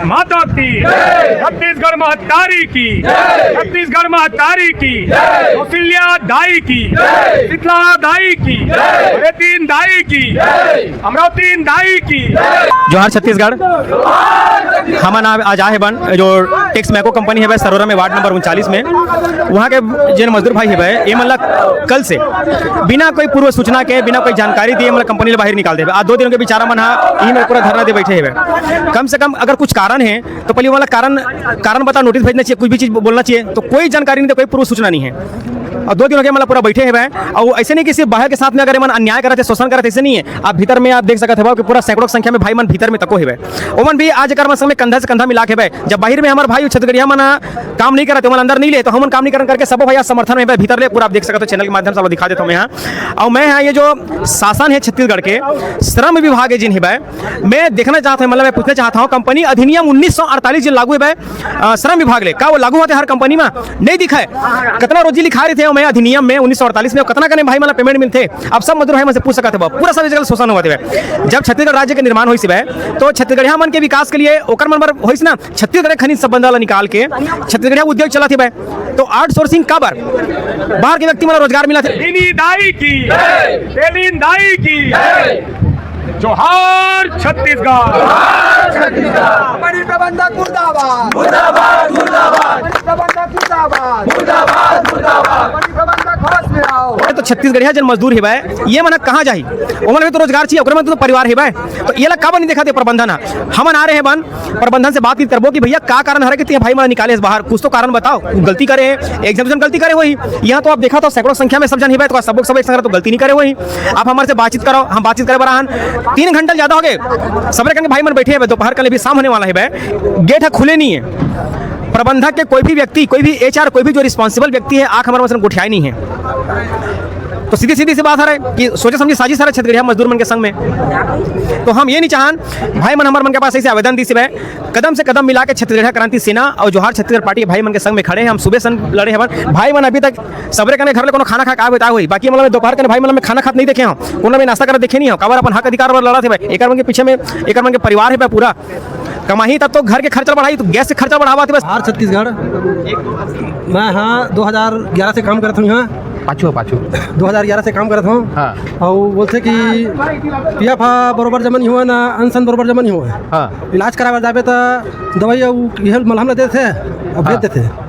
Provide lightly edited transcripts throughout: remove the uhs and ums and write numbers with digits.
माता की, छत्तीसगढ़ महतारी की, छत्तीसगढ़ महतारी की, कौशल्या दाई की, शीतला दाई की, रेतीन दाई की, अमरावती दाई की। जोहार छत्तीसगढ़। हम आज आए बन जो टेक्स मैको कंपनी है भाई सरोरा में वार्ड नंबर 39 में, वहाँ के जो मजदूर भाई है भाई ये मतलब कल से बिना कोई पूर्व सूचना के बिना कोई जानकारी दिए मतलब कंपनी बाहर निकाल दे। आज 2 दिनों के बेचारा मन यही में पूरा धरना दे बैठे है। कम से कम अगर कुछ कारण है तो पहले वाला कारण बता, नोटिस भेजना चाहिए, कुछ भी चीज़ बोलना चाहिए। तो कोई जानकारी नहीं, कोई पूर्व सूचना नहीं है और 2 दिनों के मतलब पूरा बैठे हैं। और ऐसे नहीं कि सिर्फ बाहर के साथ में अगर मन अन्याय करते शोषण करते, ऐसे नहीं है। आप भीतर में आप देख सकते हो कि पूरा सैकड़ों संख्या में भाई मन भीतर में तको है। ओमन भी आज कर समय कंधा से कंधा मिला के भाई, जब बाहर में हमारे भाई छत्तीसगढ़िया मन काम नहीं करते, मन अंदर नहीं ले, तो हम काम नहीं करके सब भैया समर्थन में भीतर ले पूरा आप देख सकते हो। चैनल के माध्यम से दिखा देता हूँ यहाँ। और मैं ये जो शासन है छत्तीसगढ़ के श्रम विभाग है जिन है भाई, मैं देखना चाहता हूँ, मतलब मैं पूछना चाहता हूँ, कंपनी अधिनियम 1948 जो लागू है भाई श्रम विभाग ले, क्या वो लागू होते हर कंपनी में नहीं दिखा है? कितना रोजी लिखा रहे थे मैं अधिनियम में 1948 में, कितना करने भाई मतलब पेमेंट मिलते? अब सब मजदूर भाई मन से पूछ सकते थे, पूरा सब जगह शोषण हुआ थे। जब छत्तीसगढ़ राज्य के निर्माण हुई तो छत्तीसगढ़िया मन के विकास के लिए ओकर मन होई ना, छत्तीसगढ़ खनिज संबंध वाला निकाल के छत्तीसगढ़िया उद्योग चला थे भाई। तो आउटसोर्सिंग का बाहर के व्यक्ति मतलब रोजगार मिला थे। दाई की, दाई की, जोहार छत्तीसगढ़। बड़ी प्रबंधक मुर्दाबाद, मुर्दाबाद, मुर्दाबाद, बड़ी प्रबंधक मुर्दाबाद, मुर्दाबाद, मुर्दाबाद, बड़ी प्रबंधक होश में आओ। तो छत्तीसगढ़िया जन मजदूर है भाई, ये मन कहाँ जाही? ओमन में तो रोजगार चाहिए, ओकरे में तो परिवार है भाई। तो ये लोग का नहीं दिखाते प्रबंधन? हम आ रहे हैं बन प्रबंधन से बात करबो कि भैया का कारण है कि भाई मन निकाले बाहर, कुछ तो कारण बताओ। गलती करे एग्जामिनेशन गलती करे वही, यहाँ तो आप देखा तो सैकड़ों संख्या में सब जन है भाई, तो सब एक संग तो गलती नहीं करे वही। आप हमारे से बातचीत करो, हम बातचीत करे बराहन 3 घंटे ज्यादा हो गए, सबरे करके भाई मन बैठे हैं। दोपहर कल भी शाम होने वाला है भाई, गेट है खुले नहीं है। प्रबंधक के कोई भी व्यक्ति, कोई भी HR, कोई भी जो रिस्पॉन्सिबल व्यक्ति है आंख हमारे मतलब गुठियाई नहीं है। तो सीधी सी बात है कि सोचे समझी साजिश है छत्तीसगढ़िया मजदूर मन के संग में। तो हम ये नहीं चाहन भाई मन हमारे मन के पास ऐसे आवेदन दी से कदम से कदम मिला के छत्तीसगढ़िया क्रांति सेना और जोहार छत्तीसगढ़ पार्टी भाई मन के संग में खड़े हैं। हम सुबह सन लड़े हैं भाई मन, अभी तक सबरे कने घर ले कोनो खाना खा का बताया हुई, बाकी मतलब दोपहर के भाई मतलब में खाना खात नहीं देखे हम, कोनो में नाश्ता कर देखे नहीं हो, काबर अपन हक अधिकार पर लड़ा थे भाई। एक मन के पीछे में एक मन के परिवार है पूरा कमाही, तब तो घर के खर्चा बढ़ाई, तो गैस से खर्चा बढ़ावा थे बस। जोहार छत्तीसगढ़। मैं हाँ 2011 से काम करता हूँ यहाँ, पाछू 2011 से काम करता हूँ। हाँ। और बोलते कि PF बरोबर जमा नहीं हुआ ना, अनशन बरोबर जमा नहीं हुआ। हाँ। इलाज करावे जाबे तो दवाई यह मलहम देते थे और भेज देते थे।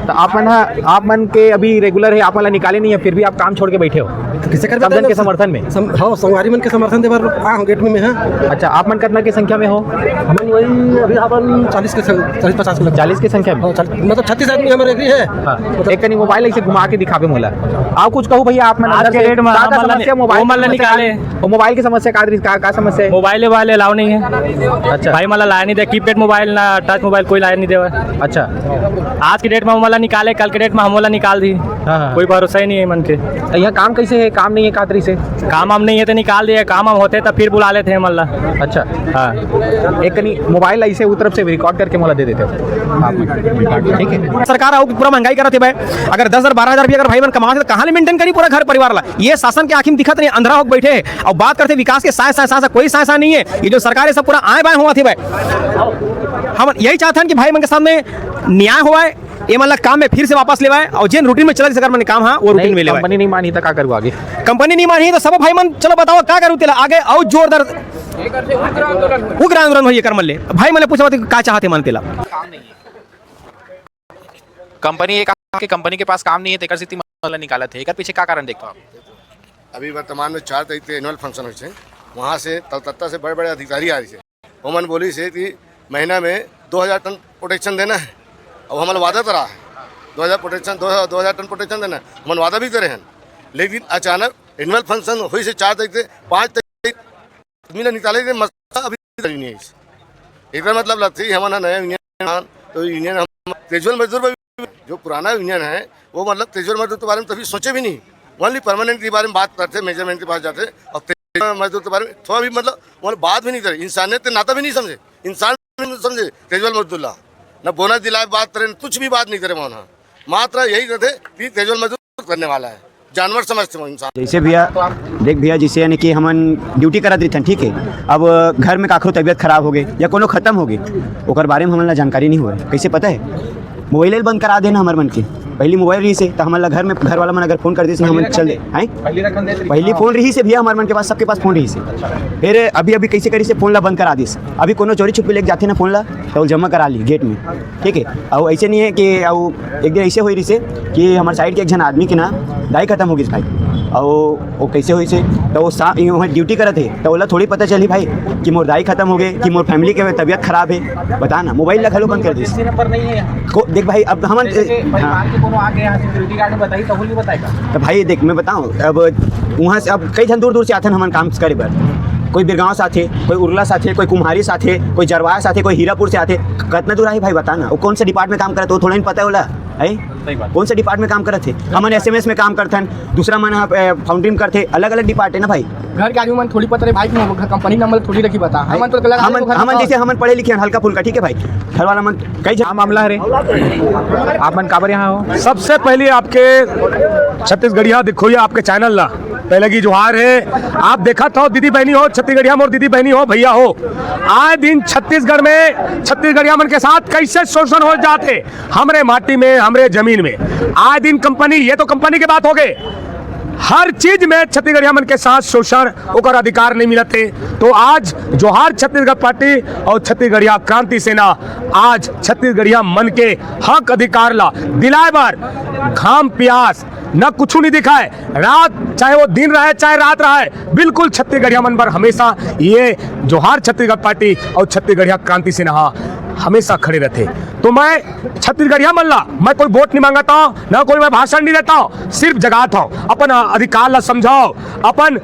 तो आप मन के अभी रेगुलर है, आप मन निकाले नहीं है, फिर भी आप काम छोड़ के बैठे हो तो किसे कर के समर्थन में? हाँ, संगवारी मन के समर्थन दे बार आए हो गेट में है। अच्छा, आप मन कितना की संख्या में हो? हम वही अभी अपन 40-50 के 40 की संख्या में, मतलब 36 आदमी हमारे एग्री है। हाँ। एक कनी मोबाइल ऐसे घुमा के दिखावे मोला, आप कुछ कहो भैया। आप मन आज के डेट में मोबाइल निकाले, मोबाइल की समस्या का समस्या है? मोबाइल वाले अलाउ नहीं है। अच्छा भाई मला लाया नहीं दे, कीपैड मोबाइल ना टच मोबाइल कोई लाया नहीं देवा। अच्छा, आज की डेट में मोला निकाले, कल के डेट में हम निकाल दी। हाँ। कोई भरोसा ही नहीं है मन के। यहाँ काम कैसे है? काम नहीं है कातरी से? काम हम नहीं है तो निकाल दिए, काम हम होते तो फिर बुला लेते हैं मल्ला। अच्छा, हाँ। एक कनी मोबाइल ऐसे उस तरफ से रिकॉर्ड करके मोला दे देते हो ठीक है। सरकार आओ पूरा महंगाई कराते भाई, अगर 10,000-12,000 भी अगर भाई मन कमाते तो कहाँ मेंटेन करी पूरा घर परिवार ला? ये शासन के आँखी में दिखत नहीं, अंधरा होकर बैठे और बात करते विकास के साथ कोई साथ नहीं है। ये जो सरकार है सब पूरा आए बाएं हुआ थी भाई। हम यही चाहते हैं कि भाई मन के सामने न्याय हुआ है, ये मतलब काम में फिर से वापस ले आए और जिन रूटीन में चला सरकार मैंने काम हाँ वो रूटीन में ले। कंपनी नहीं मानी तो क्या करूँ आगे? कंपनी नहीं मानी तो सब भाई मन चलो बताओ क्या करूँ तेरा आगे और जोरदार उग्र आंदोलन हुई कर मन ले भाई। मैंने पूछा क्या चाहते मन तेला? काम नहीं है, कंपनी एक कंपनी के पास काम नहीं है, तेकर स्थिति मतलब निकाला थे। एकर पीछे क्या कारण देखते हो आप? अभी वर्तमान में 4 तारीख के एनुअल फंक्शन हुई, वहाँ से कलकत्ता से बड़े बड़े अधिकारी आ रही है। ओमन बोली से कि महीना में 2000 टन प्रोटेक्शन देना है और हमारा वादा तो रहा है 2000 टन प्रोटेक्शन देना है, हम वादा भी करे हैं। लेकिन अचानक एनुअल फंक्शन हुई से 4 तारीख से 5 तारीख महीना निकाले थे, मसला अभी नहीं है। एक मतलब लगती है हमारा नया यूनियन, तो यूनियन हम कैजुअल मजदूर जो पुराना यूनियन है वो मतलब कैजुअल मजदूर के बारे में कभी सोचे भी नहीं, ओनली परमानेंट के बारे में बात करते, मेजरमेंट के पास जाते और मजदूर के बारे में थोड़ा भी मतलब बात भी नहीं करे, इंसानियत नाता भी नहीं समझे, इंसान समझे कैजुअल मजदूर ला न बोनस दिलाए बात करें, कुछ भी बात नहीं करे वहाँ। मात्र यही कहते कि कैजुअल मजदूर करने वाला है, जानवर समझते हैं इंसान। जैसे भैया देख भैया, जैसे यानी कि हमन ड्यूटी करत रही ठीक है, अब घर में काखरो तबीयत खराब हो गई या कोनो खत्म हो गई, ओकर बारे में हमन ला जानकारी नहीं हुआ। कैसे पता है? मोबाइल बंद करा देना हमारे मन के, पहली मोबाइल रही से तो हमारे घर में घर वाला मन अगर फ़ोन कर दे हम चल दे हैं, पहली फ़ोन रही से भैया हमारे मन के पास, सबके पास फ़ोन रही से। फिर अभी कैसे करी से फ़ोन ला बंद करा दी। अभी कोनो चोरी छुपी लेके जाते ना फ़ोन ला तो जमा करा ली गेट में, ठीक है। और ऐसे नहीं है कि एक दिन ऐसे हुई रही से कि हमारे साइड के एक जन आदमी की ना दाई खत्म हो गई भाई, और वो कैसे हुई से तो वो वहाँ ड्यूटी करते थे तो बोला थोड़ी पता चली भाई कि मोर दाई खत्म हो गई, कि मोर फैमिली के तबीयत खराब है। बता ना मोबाइल ला घलो बंद कर दी। देख भाई अब हम तो भाई देख मैं बताऊँ, अब वहाँ से अब कई जन दूर दूर से आते हैं हमारे काम करे पर, कोई बिरगांव से आते, कोई उरला से आते, कोई कुम्हारी से आते, कोई जरवाया से आते, कोई हीरापुर से आते। कितना दूर आई भाई बता ना, वो कौन से डिपार्टमेंट में काम करते वो थोड़ा नहीं पता है बोला है, कौन से डिपार्टमेंट में काम करते थे। हमन SMS में काम करते हैं, दूसरा मन फाउंड्री में करते, अलग अलग डिपार्ट है ना भाई। घर के आदमी मन थोड़ी पता रहे भाई, कंपनी नंबर थोड़ी रखी बता हमन तो हमन जैसे हमन पढ़े लिखे हल्का फुल्का, ठीक है भाई। घर वाला मन कई मामला है रे आप मन काबर यहाँ हो? सबसे पहले आपके छत्तीसगढ़िया देखो, ये आपके चैनल ला पहले की जोहार है। आप देखा था दीदी बहनी हो, छत्तीसगढ़िया मोर दीदी बहनी हो, भैया हो, आए दिन छत्तीसगढ़ में छत्तीसगढ़िया मन के साथ कैसे शोषण हो जाते हमरे माटी में, हमरे जमीन में। आए दिन कंपनी, ये तो कंपनी की बात हो गई, हर चीज में छत्तीसगढ़िया मन के साथ शोषण और अधिकार नहीं मिलते। तो आज जोहार छत्तीसगढ़ पार्टी और छत्तीसगढ़िया क्रांति सेना आज छत्तीसगढ़िया मन के हक अधिकार ला दिलाए बार घाम प्यास न कुछ नहीं दिखाए, रात चाहे वो दिन रहे चाहे रात रहे, बिल्कुल छत्तीसगढ़िया मन पर हमेशा ये जोहार छत्तीसगढ़ पार्टी और छत्तीसगढ़िया क्रांति सेना हमेशा खड़े रहते। तो मैं छत्तीसगढ़िया मल्ला, मैं कोई वोट नहीं मांगता हूँ, ना कोई मैं भाषण नहीं देता हूँ, सिर्फ जगाता हूँ, अपन अधिकार ला समझाओ, अपन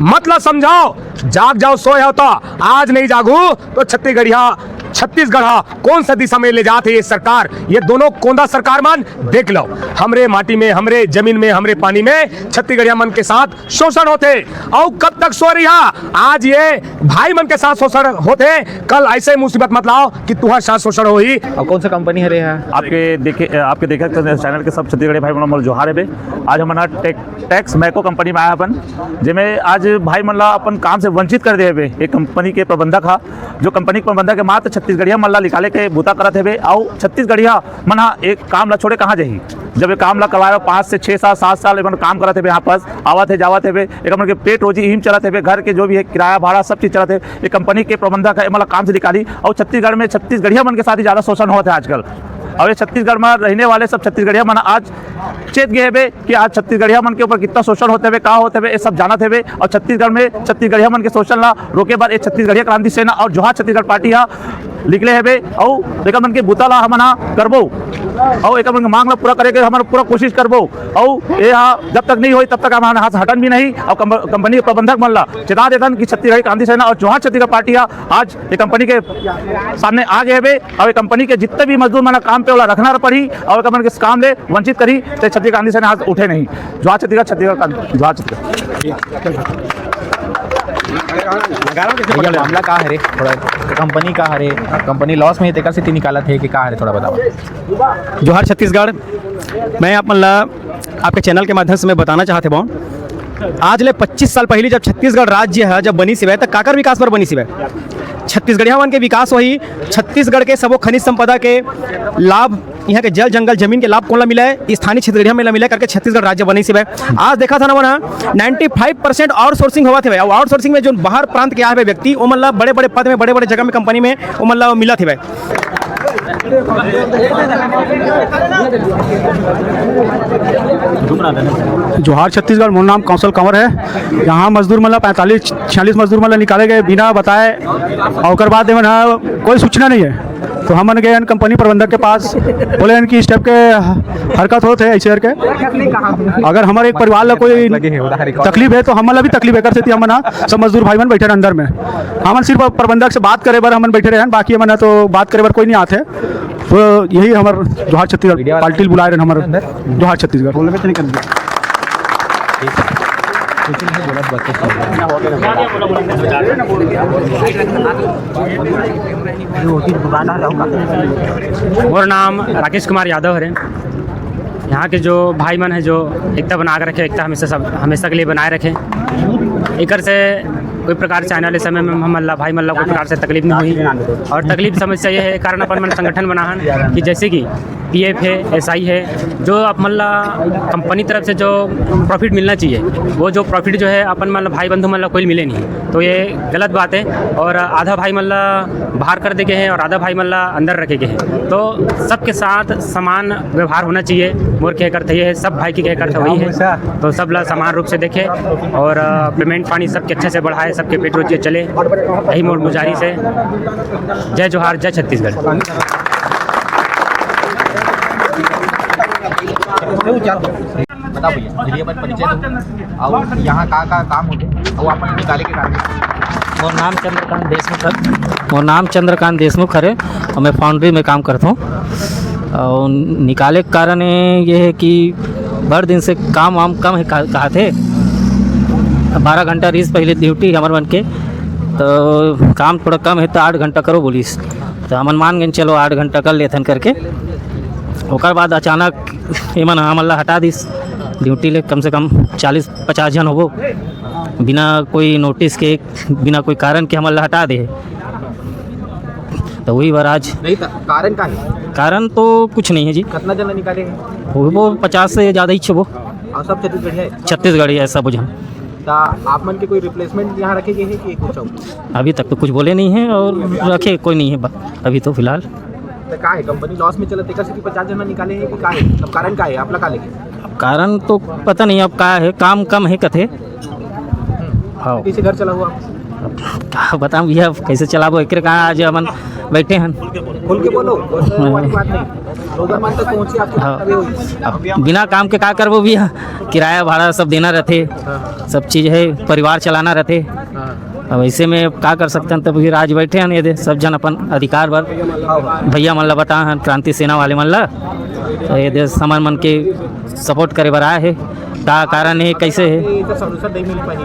मतलब समझाओ, जाग जाओ सोए होता, आज नहीं जागू तो छत्तीसगढ़ कौन सा दिशा में ले जाते ये सरकार, ये दोनों कोंदा सरकार मान देख लो। हमरे माटी में, हमरे जमीन में, हमरे पानी में छत्तीसगढ़िया मन के साथ शोषण होते, और कब तक सो रही? आज ये भाई मन के साथ शोषण होते, कल ऐसे मुसीबत मत लाओ कि तुम्हारे साथ शोषण हो ही। और कौन सा कंपनी है रे यहाँ? आपके देखे चैनल के सब छत्तीसगढ़ी भाई मन जोहार है। आज हमारा टैक्स मैको कंपनी में आया अपन, जिसमें आज भाई मन ला अपन काम से वंचित कर दे हुए। एक कंपनी के प्रबंधक हा, जो कंपनी के प्रबंधक है मात्र छत्तीसगढ़िया मन ला निकाले के बूता करत है, और छत्तीसगढ़िया मन एक काम ला छोड़े कहाँ जाही। जब ये काम ला करवाए 5 से 6 साल 7 साल काम करते हुए यहाँ पास आवत है जावत है, एक के पेट रोजी इम चलते हुए, घर के जो भी है किराया भाड़ा सब चीज़ चलते। एक कंपनी के प्रबंधक है मतलब काम से निकाली, और छत्तीसगढ़ में छत्तीसगढ़िया मन के साथ ही ज़्यादा शोषण होता है आजकल। और ये छत्तीसगढ़ में रहने वाले सब छत्तीसगढ़िया मन आज चेत गए हुए कि आज छत्तीसगढ़िया मन के ऊपर कितना शोषण होते हुए, कहाँ होते हुए, ये सब जानते हुए। और छत्तीसगढ़ में छत्तीसगढ़िया मन के शोषण ला रोके बार एक छत्तीसगढ़िया क्रांति सेना और जोहार छत्तीसगढ़ पार्टी निकले है, और एक मन के बूता ला हम करबो, और एक मन के मांग ला पूरा करे के हमारा पूरा कोशिश करबो। और ये जब तक नहीं हुई तब तक हमारे हाथ हटन भी नहीं। और कंपनी के प्रबंधक मन ला चेता देतन कि छत्तीसगढ़ क्रांति सेना और जोहार छत्तीसगढ़ पार्टी आज ये कंपनी के सामने आ गए हुए, और ये कंपनी के जितने भी मजदूर मना काम पे वाला रखना पड़ी, और कंपनी के काम ले वंचित करी, तो छत्तीसगढ़ क्रांति सेना आज उठे नहीं। जोहार छत्तीसगढ़ जोहार मामला का है रे? थोड़ा कंपनी का है रे, कंपनी लॉस में तेकर से निकाला थे कि का है, थोड़ा बताओ। जोहार छत्तीसगढ़, मैं आप मन ला आपके चैनल के माध्यम से मैं बताना चाहते बाँ, आज ले 25 साल पहले जब छत्तीसगढ़ राज्य है जब बनी सिवे तब काकर विकास पर बनी सिवे। छत्तीसगढ़िया मन के विकास वही, छत्तीसगढ़ के सबो खनिज संपदा के लाभ, यहाँ के जल जंगल जमीन के लाभ कौन ला मिला है, स्थानीय छत्तीसगढ़िया में ला मिला करके छत्तीसगढ़ राज्य बनी सिवे। आज देखा था ना वहाँ 95% आउटसोर्सिंग हुआ थे, और आउटसोर्सिंग में जो बाहर प्रांत के आए हुए व्यक्ति वो मन ला बड़े बड़े पद में, बड़े बड़े जगह में, कंपनी में वो मन ला मिला थे। जोहार छत्तीसगढ़, मोर नाम कौशल कंवर है। यहाँ मजदूर मतलब 45-46 मजदूर मतलब निकाले गए बिना बताए, और बाद कोई सूचना नहीं है। तो हम मन गए कंपनी प्रबंधक के पास, बोले इनकी इस टाइप के हरकत होते है ऐसे करके, अगर हमारे एक परिवार ला कोई तकलीफ है तो हम भी तकलीफ है कर सकती। हम सब मजदूर भाई मन बैठे अंदर में, हम सिर्फ प्रबंधक से बात करे बर हम बैठे रहे, बाकी हम तो बात करे बर कोई नहीं आते। तो यही हमारे जोहार छत्तीसगढ़ पार्टी बुलाए रहे हमारे जोहार छत्तीसगढ़। मोर नाम राकेश कुमार यादव है। यहाँ के जो भाई मन है जो एकता बना के रखे, एकता हमेशा के लिए बनाए रखें। एकर से कोई प्रकार से आने वाले समय में हम अल्लाह भाई मल्ला कोई प्रकार से तकलीफ नहीं हुई। और तकलीफ समस्या ये है कारण अपन मन संगठन बना है कि जैसे कि PF है, SI है, जो आप मल्ला कंपनी तरफ से जो प्रॉफिट मिलना चाहिए वो जो प्रॉफिट जो है अपन मतलब भाई बंधु मल्ला कोई मिले नहीं, तो ये गलत बात है। और आधा भाई मल्ला बाहर कर दे के हैं और आधा भाई मल्ला अंदर रखे के हैं, तो सबके साथ समान व्यवहार होना चाहिए। मोर कह करते ये है, सब भाई की कह करते वही है, तो सब ला समान रूप से देखे और पेमेंट पानी सबके अच्छे से बढ़ाए, सबके पेट रोजिए चले, यही मोर गुजारिश है। जय जोहार, जय छत्तीसगढ़। बताओ भैया, मेरी अपन परिचय दो और यहाँ का काम होते और अपन निकाले के कारण। मोर नाम चंद्रकांत देशमुख है और मैं फाउंड्री में काम करता हूँ। और निकाले के कारण ये है कि भर दिन से काम वाम कम है कहा थे। 12 घंटा रीस पहले ड्यूटी हमारे मन के, तो काम थोड़ा कम है तो 8 घंटा करो बोलिस, तो हमन मान गए चलो 8 घंटा कर लेथन करके। ओकर बाद अचानक एमन हमला हटा दिस ड्यूटी ले, कम से कम 40-50 जन होबो, बिना कोई नोटिस के, बिना कोई कारण के हमला हटा दे। तो वही बार आज नहीं था कारण का है? कारण तो कुछ नहीं है जी। कितना जन निकाले हैं? वो 50 से ज़्यादा ही छो, और सब छत्तीसगढ़ है? छत्तीसगढ़ी ऐसा बुझा। आप मन के कोई रिप्लेसमेंट यहाँ रखे गए हैं कि कुछ और? अभी तक तो कुछ बोले नहीं है और रखे कोई नहीं है अभी तो फिलहाल। तो का है कंपनी लॉस में चलते कैसे कि 50 जन निकाले हैं कि का है? अब कारण का है? आप लगा लेंगे कारण तो पता नहीं अब का है, काम कम है कथे। हाँ कैसे घर चला हुआ? बताऊँ भैया कैसे चलाबो, एक कहाँ आज हमन बैठे हैं। खुल के बोलो, बात नहीं। रोजाना तक पहुँची आपकी हाँ। तभी होगी। अब बिना काम के का करबो भैया, किराया भाड़ा सब देना रहते, सब चीज़ है, परिवार चलाना रहते। अब ऐसे में का कर सकते हैं, तब फिर आज बैठे हैं ये सब जन अपन अधिकार बर भैया मन ला बता हैं, क्रांति सेना वाले मन ला, तो ये देश हमारे मन के सपोर्ट करे बर आए है। का कारण है कैसे है सोल्यूशन नहीं मिल पाई,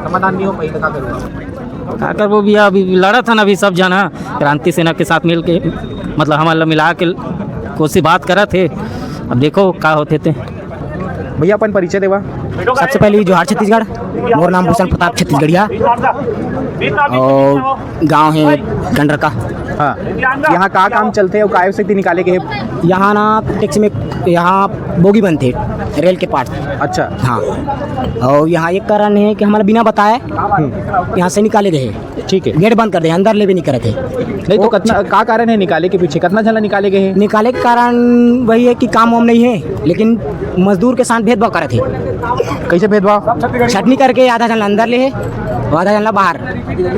समाधान नहीं हो पाई, तो क्या करूँगा? का करबो भैया, अभी लड़ा था ना अभी सब जना क्रांति सेना के साथ मिल के, मतलब हमारा मिला के कोशिश बात करा थे। अब देखो का होते थे। भैया अपन परिचय देवा। सबसे पहले जोहार छत्तीसगढ़, मोर नाम भूषण प्रताप छत्तीसगढ़िया और गांव है गंडरका। हाँ, यहाँ का काम चलते हैं और काय से निकाले के है? यहाँ ना टैक्सी में यहाँ बोगी बनते रेल के पार्ट। अच्छा हाँ, और यहाँ एक कारण है कि हमारा बिना बताए यहाँ से निकाले गए, ठीक है, गेट बंद कर दे, अंदर ले भी नहीं करे थे। नहीं तो कितना का कारण है निकाले के पीछे? कितना जन निकाले गए हैं? निकाले के कारण वही है कि काम वाम नहीं है, लेकिन मजदूर के साथ भेदभाव करे थे। कैसे भेदभाव? छटनी करके आधा जन अंदर ले है और आधा जन बाहर।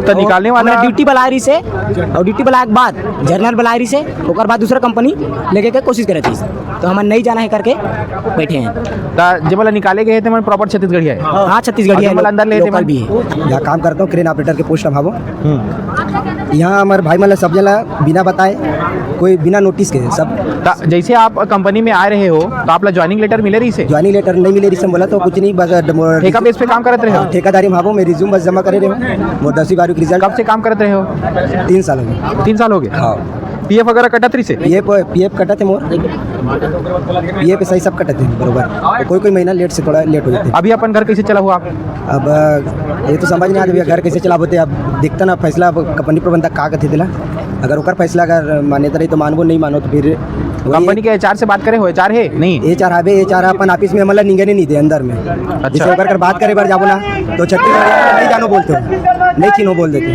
तो निकालने वाला ड्यूटी बुलारी से और ड्यूटी बुलाए के बाद जर्नल बुलारी से ओकर बाद दूसरा कंपनी लेके के कोशिश करे थी, तो हमें नहीं जाना है करके बैठे हैं। जब वाला निकाले गए थे प्रॉपर छत्तीसगढ़ी है? हाँ छत्तीसगढ़ी है, अंदर ले लोकल भी है। यहाँ काम करता हूँ क्रेन ऑपरेटर के पोस्ट अभावो। यहाँ हमारे भाई मतलब सब जना बिना बताए, कोई बिना नोटिस के सब। जैसे आप कंपनी में आ रहे हो तो आप ज्वाइनिंग लेटर मिले रही से? ज्वाइनिंग लेटर नहीं मिले रही से बोला तो कुछ नहीं, बस ठेका बेस पे काम करते रहे हो? ठेकादारी में मैं रिज्यूम बस जमा करे रहे वो 10वीं 12वीं रिजल्ट। कब से काम करते रहे हो? 3 साल हो गए। 3 साल हो गए। हाँ। PF वगैरह कटा थी से? PF कटा थे मोर, PF सही सब कटा थे बरोबर, कोई महीना लेट से थोड़ा लेट हो जाते। अभी अपन घर कैसे चला हुआ आप? अब ये तो समझ नहीं आता घर कैसे चला होते। अब देखता ना फैसला कंपनी प्रबंधक का कहते दिला, अगर ओकर फैसला अगर मान्यता रही तो मानबो, नहीं मानो तो फिर कंपनी के HR से बात करे हो? HR है नहीं? HR है, HR अपन ऑफिस में मतलब निगरानी नहीं दे अंदर में। अच्छा, अगर बात करे बार जाबो ना तो छत्तीसगढ़ नहीं जानो बोलते हो, नहीं चिन्हो बोल देते।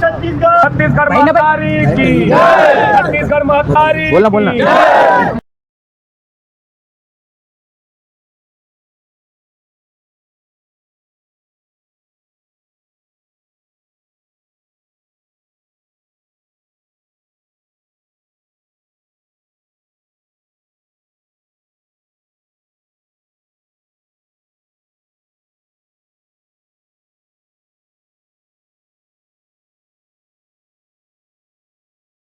छत्तीसगढ़ महतारी की, छत्तीसगढ़ महतारी बोलना।